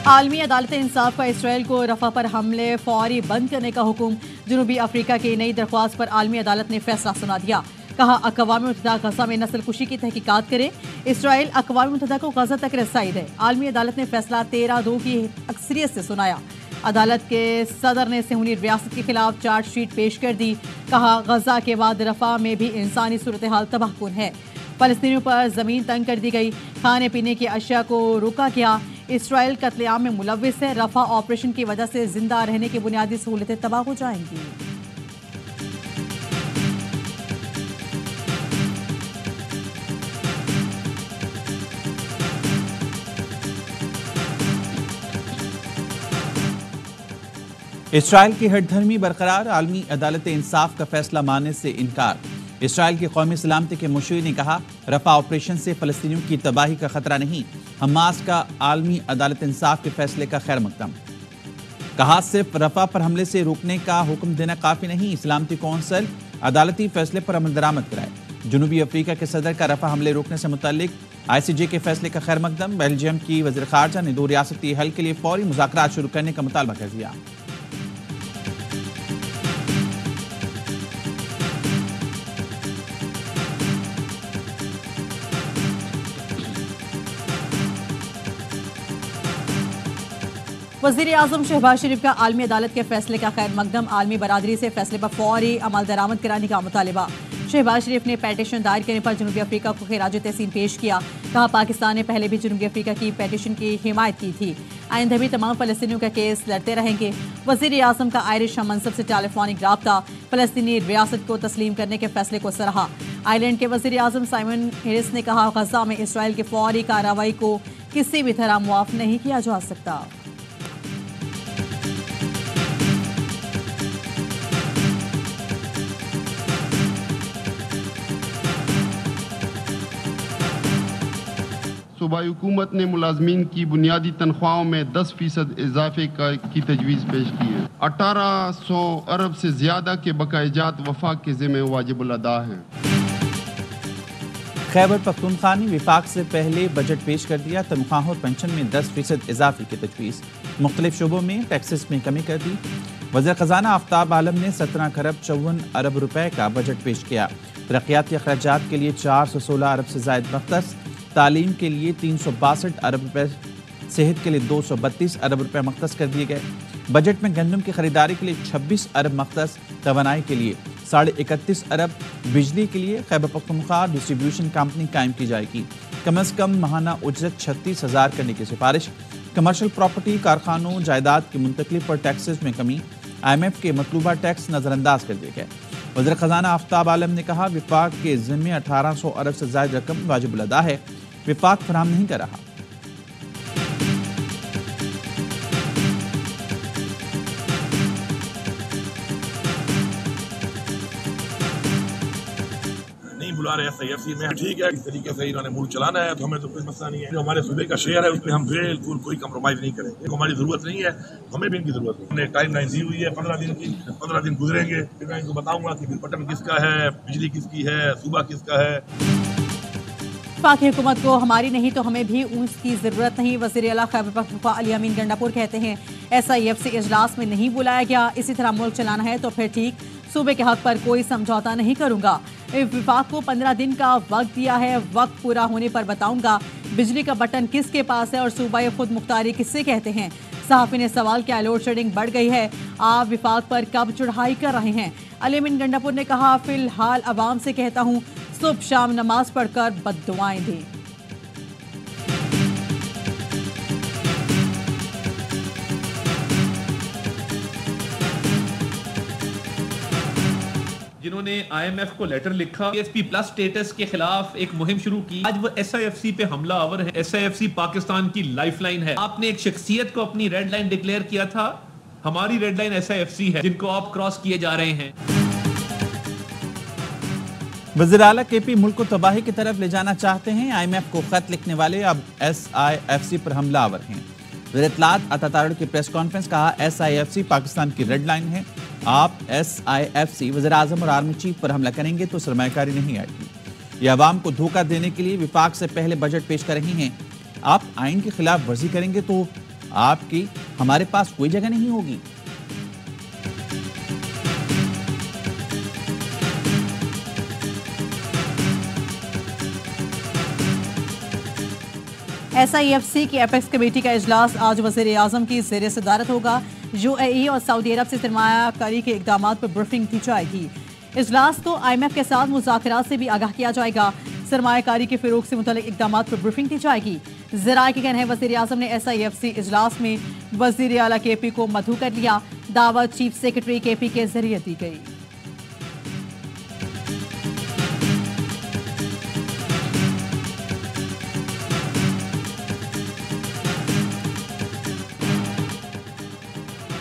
आलमी अदालत इंसाफ का इसराइल को रफा पर हमले फौरी बंद करने का हुक्म। जनूबी अफ्रीका की नई दरख्वास्त पर आलमी अदालत ने फैसला सुना दिया। कहा अक़वाम मुत्तहिदा गजा में नस्लकुशी की तहकीकात करे। इसराइल अक़वाम मुत्तहिदा को गजा तक रसाई दे। आलमी अदालत ने फैसला 13-2 की अक्सरियत से सुनाया। अदालत के सदर ने सेहूनी रियासत के खिलाफ चार्जशीट पेश कर दी। कहा गजा के बाद रफा में भी इंसानी सूरत हाल तबाहकुन है। फलस्तीनियों पर जमीन तंग कर दी गई। खाने पीने की अशिया को रोका गया। इसराइल कत्लेआम में मुलव्विस है। रफा ऑपरेशन की वजह से जिंदा रहने की बुनियादी सहूलतें तबाह हो जाएंगी। इसराइल की हठधर्मी बरकरार। आलमी अदालत इंसाफ का फैसला मानने से इनकार। इसराइल की कौमी सलामती के मुशीर ने कहा रफा ऑपरेशन से फलस्तीनियों की तबाही का खतरा नहीं। हमास का आलमी अदालत इंसाफ के फैसले का खैर मकदम। कहा सिर्फ रफा पर हमले से रोकने का हुक्म देना काफी नहीं। सलामती कौंसिल अदालती फैसले पर अमल दरामद कराए। जनूबी अफ्रीका के सदर का रफा हमले रोकने से मुतालिक ICJ के फैसले का खैर मकदम। बेल्जियम की वज़ीर ख़ारजा ने 2 रियासती हल के लिए फौरी मुज़ाकरात शुरू करने का मुतालबा कर दिया। वज़ीर आज़म शहबाज शरीफ का आलमी अदालत के फैसले का खैर मकदम। आलमी बरादरी से फैसले पर फौरी अमल दरामद कराने का मुतालिबा। शहबाज शरीफ ने पेटिशन दायर करने पर जनूबी अफ्रीका को खिराज तहसीन पेश किया। कहा पाकिस्तान ने पहले भी जनूबी अफ्रीका की पेटिशन की हिमायत की थी। आइंदा भी तमाम फ़लस्तीनियों का केस लड़ते रहेंगे। वज़ीर आज़म का आयरिश हममनसब से टेलीफोनिक राब्ता। फ़लस्तीनी रियासत को तस्लीम करने के फैसले को सराहा। आयरलैंड के वज़ीर आज़म साइमन हैरिस ने कहा गजा में इसराइल की फौरी कार्रवाई को किसी भी तरह मुआफ़ नहीं किया जा सकता। सूबाई हुकूमत ने मुलाजमीन की बुनियादी तनख्वाहों में 10% इजाफे की तजवीज़ पेश की है। 1800 अरब से ज्यादा के बकायाजात वफाक के ज़िम्मे वाजिबुल अदा हैं। खैबर पख्तूनख्वा ने विफाक से पहले बजट पेश कर दिया। तनख्वाहों और पेंशन में 10% इजाफे की तजवीज़। मुख्तलिफ शोबों में टैक्सेस में कमी कर दी। वज़ीर ख़जाना आफ्ताब आलम ने 17 खरब 54 अरब रुपए का बजट पेश किया। तरक्याती अखराजात के लिए 416 अरब से ज़ायद मख्तस। तालीम के लिए 362 अरब रुपए, सेहत के लिए 232 अरब रुपए मख्तस कर दिए गए। बजट में गंदम की खरीदारी के लिए 26 अरब मख्तस। तवानाई के लिए 31.5 अरब। बिजली के लिए खैबर पख्तूनख्वा डिस्ट्रीब्यूशन कंपनी कायम की जाएगी। कम अज़ कम माहाना उजरत 36,000 करने की सिफारिश। कमर्शल प्रॉपर्टी कारखानों जायदाद की मुंतकली पर टैक्सेस में कमी। IMF के मतलूबा टैक्स नज़रअंदाज कर दिए गए। वज़ीर ख़जाना आफ्ताब आलम ने कहा विफाक के ज़िम्मे 1800 अरब से ज़ायद रकम वाजिबुल अदा है। विफाक फराहम नहीं कर रहा। बुला रहे SIFC में ठीक है, इस तरीके से इन्होंने मुल्क चलाना है तो हमें तो कोई मसला नहीं है। जो हमारे सूबे का शेयर है उसमें हम बिल्कुल कोई कम्प्रोमाइज नहीं करेंगे। हमारी जरूरत नहीं है, हमें भी इनकी जरूरत नहीं। हमने टाइम लाइन दी हुई है 15 दिन की। 15 दिन गुजरेंगे फिर मैं इनको बताऊंगा कि बटन किसका है, बिजली किसकी है, सूबा किसका है। पाक हुकूमत को हमारी नहीं तो हमें भी उसकी जरूरत नहीं। वज़ीर आला खैबर पख्तूनख्वा अली अमीन गंडापुर कहते हैं SIFC इजलास में नहीं बुलाया गया। इसी तरह मुल्क चलाना है तो फिर ठीक, सूबे के हक पर कोई समझौता नहीं करूंगा। विफाक को 15 दिन का वक्त दिया है, वक्त पूरा होने पर बताऊंगा बिजली का बटन किसके पास है और सूबाई खुद मुख्तारी किससे कहते हैं। सहाफ़ी ने सवाल किया लोड शेडिंग बढ़ गई है, आप विफाक पर कब चढ़ाई कर रहे हैं। अली अमीन गंडापुर ने कहा फिलहाल अवाम से कहता हूँ सुबह शाम नमाज पढ़कर बद्दुआएं दें। जिन्होंने IMF को लेटर लिखा, GSP+ स्टेटस के खिलाफ एक मुहिम शुरू की, आज वो SIFC पे हमला आवर है। SIFC पाकिस्तान की लाइफलाइन है। आपने एक शख्सियत को अपनी रेड लाइन डिक्लेयर किया था, हमारी रेड लाइन SIFC है जिनको आप क्रॉस किए जा रहे हैं। वज़ीर आला KP मुल्क को तबाही की तरफ ले जाना चाहते हैं। IMF को खत लिखने वाले अब SIFC पर हमलावर हैं। वज़ीर इत्तलात अता तारड़ की प्रेस कॉन्फ्रेंस। कहा SIFC पाकिस्तान की रेड लाइन है। आप SIFC वज़ीर आज़म और आर्मी चीफ पर हमला करेंगे तो सरमायाकारी नहीं आएगी। ये अवाम को धोखा देने के लिए विफाक से पहले बजट पेश कर रही हैं। आप आइन की खिलाफ वर्जी करेंगे तो आपकी हमारे पास कोई जगह नहीं होगी। SIFC की एपेक्स कमेटी का इजलास आज वज़ीर आज़म की ज़ेर सदारत होगा। UAE और सऊदी अरब से सरमायाकारी के इक़दाम पर ब्रीफिंग दी जाएगी। इजलास को IMF के साथ मुज़ाकरात से भी आगाह किया जाएगा। सरमायाकारी के फ़रोग़ से मुतल्लिक़ इक़दाम पर ब्रीफिंग दी जाएगी। ज़राए के कहना है वज़ीर आज़म ने SIFC इजलास में वज़ीर आला KP को मदऊ कर लिया। दावत चीफ सेक्रेटरी KP के जरिए दी गई।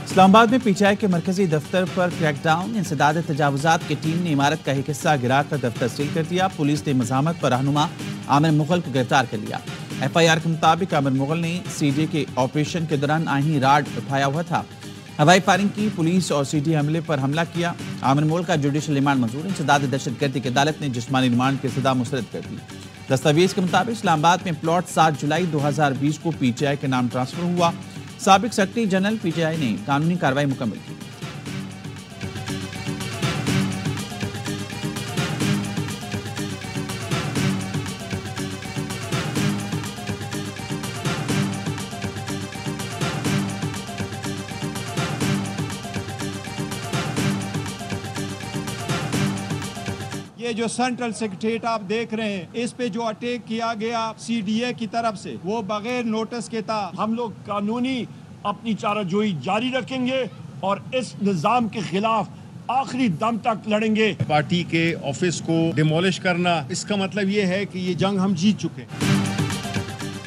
इस्लामाबाद में PTI के मरकजी दफ्तर पर क्रैकडाउन। इंसदाद तजावुजात की टीम ने इमारत का एक हिस्सा गिराकर दफ्तर सील कर दिया। पुलिस ने मज़ामत पर रहनुमा आमिर मुगल को गिरफ्तार कर लिया। FIR के मुताबिक आमिर मुगल ने CJ के ऑपरेशन के दौरान आही राड उठाया हुआ था। हवाई फायरिंग की, पुलिस और CJ हमले पर हमला किया। आमिर मुगल का जुडिशल रिमांड मंजूर। इंसदाद दहशतगर्दी की अदालत ने जिस्मानी रिमांड की सजा मुस्तरद कर दी। दस्तावेज के मुताबिक इस्लामाबाद में प्लॉट 7 जुलाई 2020 को PTI के नाम ट्रांसफर हुआ। साबिक सेक्रेटरी जनरल PTI ने कानूनी कार्रवाई मुकम्मल की। ये जो सेंट्रल सेक्रेटेरिएट आप देख रहे हैं, इस पे जो अटैक किया गया CDA की तरफ से, वो बगैर नोटिस के था। हम लोग कानूनी अपनी चाराजोई जारी रखेंगे और इस निज़ाम के खिलाफ आखिरी दम तक लड़ेंगे। पार्टी के ऑफिस को डिमोलिश करना, इसका मतलब ये है कि ये जंग हम जीत चुके हैं।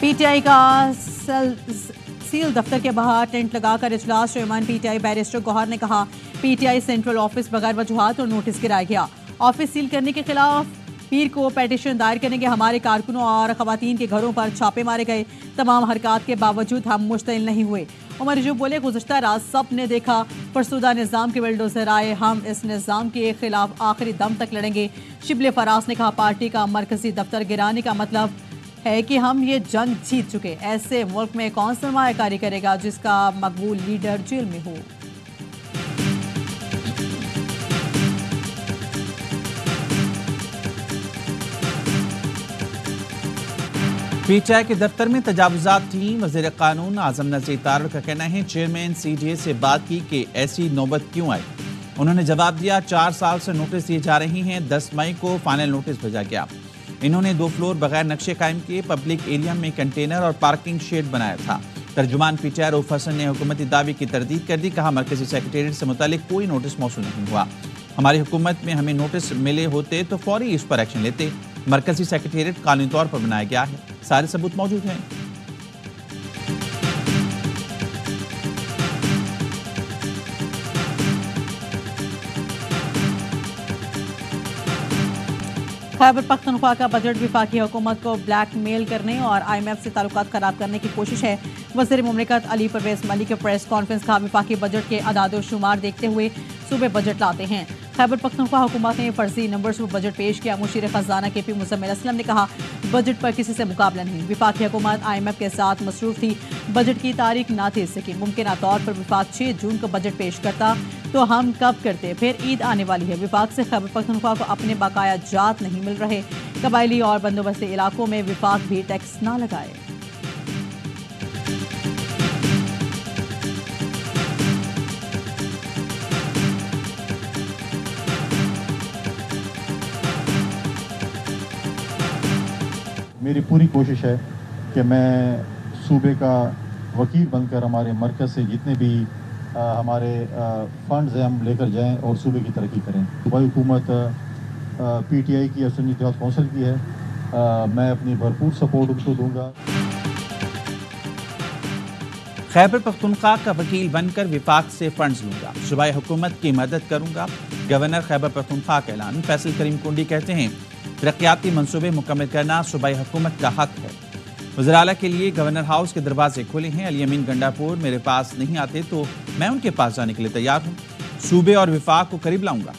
PTI का सील दफ्तर के बाहर टेंट लगाकर इजलास। चेयरमैन PTI बैरिस्टर गौहर ने कहा PTI सेंट्रल ऑफिस बगैर वजूहात और नोटिस गिराया गया। ऑफिस सील करने के खिलाफ पीर को पेटिशन दायर करेंगे। हमारे कारकुनों और खवातीन के घरों पर छापे मारे गए। तमाम हरकत के बावजूद हम मुश्तइल नहीं हुए। उमर जो बोले, गुज़श्ता रात सब ने देखा फरसुदा निज़ाम के बिल्डोज़र आए। हम इस निज़ाम के खिलाफ आखिरी दम तक लड़ेंगे। शिबले फराज ने कहा पार्टी का मरकजी दफ्तर गिराने का मतलब है कि हम ये जंग जीत चुके। ऐसे मुल्क में कौन सरमायाकारी करेगा जिसका मकबूल लीडर जेल में हो। PTI के दफ्तर में तजावुजात टीम। वज़ीर कानून आज़म नज़ीर तारड़ का कहना है चेयरमैन CDA से बात की कि ऐसी नौबत क्यों आई। उन्होंने जवाब दिया 4 साल से नोटिस दिए जा रही हैं। 10 मई को फाइनल नोटिस भेजा गया। इन्होंने 2 फ्लोर बगैर नक्शे कायम किए। पब्लिक एरिया में कंटेनर और पार्किंग शेड बनाया था। तर्जुमान PTI रऊफ हसन ने हुकूमती दावे की तरदीद कर दी। कहा मरकजी सेक्रेटेरिएट से मुतालिक कोई नोटिस मौसूल नहीं हुआ। हमारी हुकूमत में हमें नोटिस मिले होते तो फौरी इस पर एक्शन लेते। मरकजी सेक्रेटेरिएट कानूनी तौर पर बनाया गया है, सारे सबूत मौजूद हैं। खैबर पख्तूनख्वा का बजट वफाकी हुकूमत को ब्लैकमेल करने और IMF से ताल्लुकात खराब करने की कोशिश है। वज़ीर मुमलिकत अली परवेज़ मलिक के प्रेस कॉन्फ्रेंस का वफाकी बजट के अदाद शुमार देखते हुए सूबे बजट लाते हैं। खैबर पख्तूनख्वा हुकूमत ने फर्जी नंबर्स पर बजट पेश किया। मुशीर खजाना KP मुज़म्मिल असलम ने कहा बजट पर किसी से मुकाबला नहीं। वफाकी हुकूमत IMF के साथ मसरूफ थी। बजट की तारीख ना थे सकी। मुमकिन तौर पर विफाक 6 जून को बजट पेश करता तो हम कब करते। फिर ईद आने वाली है। विफाक से खैबर पख्तूनख्वा को अपने बकाया जात नहीं मिल रहे। कबायली और बंदोबस्ती इलाकों में विफाक भी टैक्स ना लगाए। मेरी पूरी कोशिश है कि मैं सूबे का वकील बनकर हमारे मरकज़ से जितने भी हमारे फंड्स हैं हम लेकर जाएं और सूबे की तरक्की करें। सूबाई हुकूमत PTI की सुन्नी इत्तेहाद कौंसिल की है। मैं अपनी भरपूर सपोर्ट उनको दूंगा। खैबर पख्तूनख्वा का वकील बनकर विफाक से फंड्स लूंगा। सूबाई हुकूमत की मदद करूंगा। गवर्नर खैबर पख्तूनख्वा का ऐलान। फैसल करीम कुंडी कहते हैं तरक्याती मंसूबे मुकम्मल करना सूबाई हुकूमत का हक है। वज़ीर आला के लिए गवर्नर हाउस के दरवाजे खुले हैं। अली अमीन गंडापुर मेरे पास नहीं आते तो मैं उनके पास जाने के लिए तैयार हूँ। सूबे और विफाक को करीब लाऊंगा।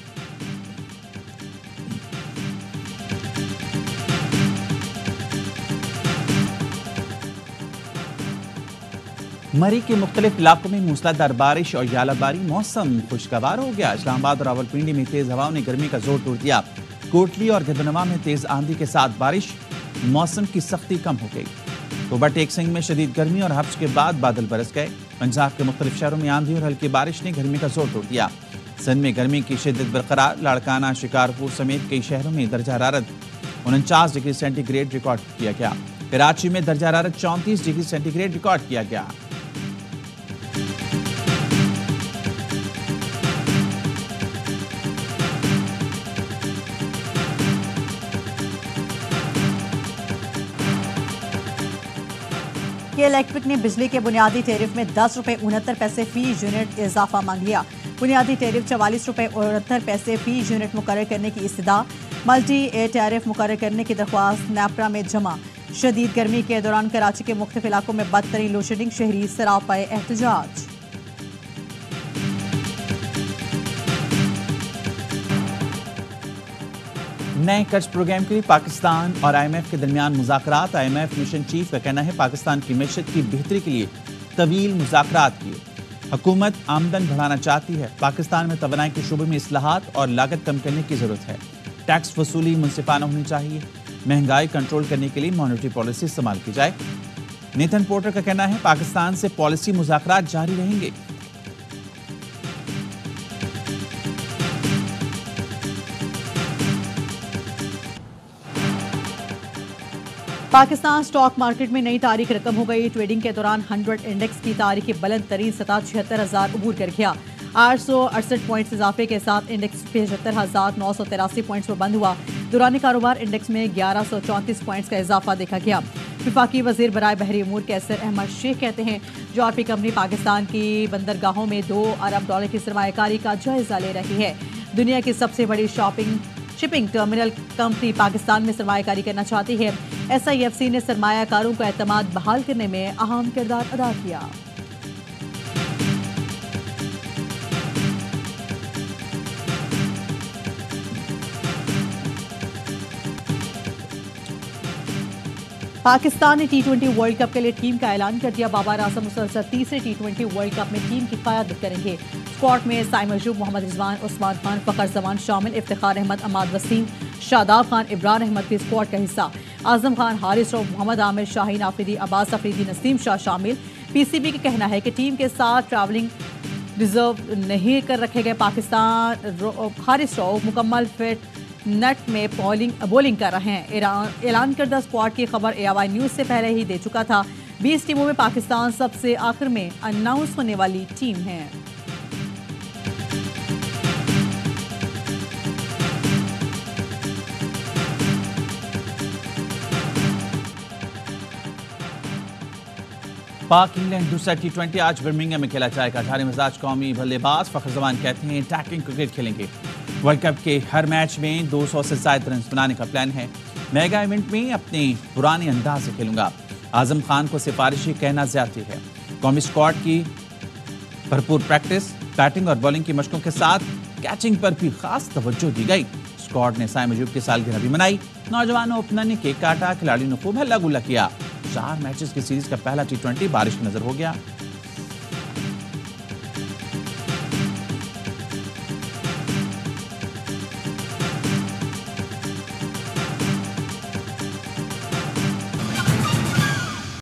मरी के मुख्तलिफ इलाकों में मूसलाधार बारिश और यालाबारी, मौसम खुशगवार हो गया। इस्लामाबाद और रावलपिंडी में तेज हवाओं ने गर्मी का जोर तोड़ दिया। कोटली और गिरदनवा में तेज आंधी के साथ बारिश, मौसम की सख्ती कम हो गई। तोबा टेक सिंह में शदीद गर्मी और हफ्स के बाद बादल बरस गए। पंजाब के मुख्तलिफ शहरों में आंधी और हल्की बारिश ने गर्मी का जोर तोड़ दिया। सिंध में गर्मी की शिद्दत बरकरार, लाड़काना, शिकारपुर समेत कई शहरों में दर्जा हरारत 49 डिग्री सेंटीग्रेड रिकॉर्ड किया गया। कराची में दर्जा हरारत 34 डिग्री सेंटीग्रेड रिकॉर्ड किया गया। के इलेक्ट्रिक ने बिजली के बुनियादी टैरिफ में 10 रुपये 69 पैसे फी यूनिट इजाफा मांग लिया। बुनियादी टैरिफ 44 रुपये 69 पैसे फी यूनिट मुकर्रर करने की इस्तदा। मल्टी ए टैरिफ मुकर्रर करने की दरख्वास्त नेपरा में जमा। शदीद गर्मी के दौरान कराची के मुख्तलिफ इलाकों में बदतरीन लोडशेडिंग, शहरी सरापाए एहतजाज। नए कर्ज प्रोग्राम के लिए पाकिस्तान और IMF के दरमियान मुज़ाकरात। IMF मिशन चीफ का कहना है पाकिस्तान की मैशत की बेहतरी के लिए तवील मुज़ाकरात किए। हुकूमत आमदन बढ़ाना चाहती है। पाकिस्तान में तवानाई के शोबे में इस्लाहात और लागत कम करने की जरूरत है। टैक्स वसूली मुनसिफाना होनी चाहिए। महंगाई कंट्रोल करने के लिए मॉनेटरी पॉलिसी इस्तेमाल की जाए। नेथन पोर्टर का कहना है पाकिस्तान से पॉलिसी मुज़ाकरात जारी रहेंगे। पाकिस्तान स्टॉक मार्केट में नई तारीख रकम हो गई। ट्रेडिंग के दौरान 100 इंडेक्स की तारीख बुलंद तरीन सतह 76,000 अबूर कर गया। 868 पॉइंट्स इजाफे के साथ इंडेक्स 75,983 पॉइंट्स पर बंद हुआ। दौरान कारोबार इंडेक्स में 1134 पॉइंट्स का इजाफा देखा गया। वफाकी वजीर बराए बहरी अमूर कैसर अहमद शेख कहते हैं जॉर्पी कंपनी पाकिस्तान की बंदरगाहों में $2 अरब की सरमायाकारी का जायजा ले रही है। दुनिया की सबसे बड़ी शिपिंग टर्मिनल कंपनी पाकिस्तान में सरमायाकारी करना चाहती है। SIFC ने सरमायाकारों का एतमाद बहाल करने में अहम किरदार अदा किया। पाकिस्तान ने T20 वर्ल्ड कप के लिए टीम का ऐलान कर दिया। बाबर आजम मुसलसल तीसरे T20 वर्ल्ड कप में टीम की क़यादत करेंगे। स्क्वाड में साइम अयूब, मोहम्मद रिजवान, उस्मान खान, फ़खर जमान शामिल। इफ्तिखार अहमद, अमाद वसीम, शादाब खान, इमरान अहमद भी स्क्वाड का हिस्सा। आजम खान, हारिस रऊफ, मोहम्मद आमिर, शाहीन आफरीदी, अब्बास अफरीदी, नसीम शाह शामिल। PCB का कहना है कि टीम के साथ ट्रैवलिंग रिजर्व नहीं कर रखे गए। पाकिस्तान हारिस रऊफ मुकम्मल फिट नेट में बॉलिंग कर रहे हैं। ऐलान करदा स्क्वाड की खबर AIY न्यूज़ से पहले ही दे चुका था। 20 टीमों में पाकिस्तान सबसे आखिर में अनाउंस होने वाली टीम है। पाक इंग्लैंड दूसरा T20 आज बर्मिंघम में खेला जाएगा। 18 मिजाज कौमी बल्लेबाज फ़खर जमान कहते हैं अटैकिंग क्रिकेट खेलेंगे। वर्ल्ड कप के हर मैच में 200 से ज्यादा रन बनाने का प्लान है। मेगा इवेंट में अपने पुराने अंदाज से खेलूंगा। आजम खान को सिफारिशी कहना ज्यादती है। कौमी स्क्वाड की भरपूर प्रैक्टिस, बैटिंग और बॉलिंग की मशकों के साथ कैचिंग पर भी खास तवज्जो दी गई। स्क्वाड ने साइम अयूब की सालगिरह भी मनाई। नौजवान ओपनर ने केक काटा, खिलाड़ियों ने खूब हल्ला गुल्ला किया। 4 मैचेस की सीरीज का पहला T20 बारिश की नजर हो गया।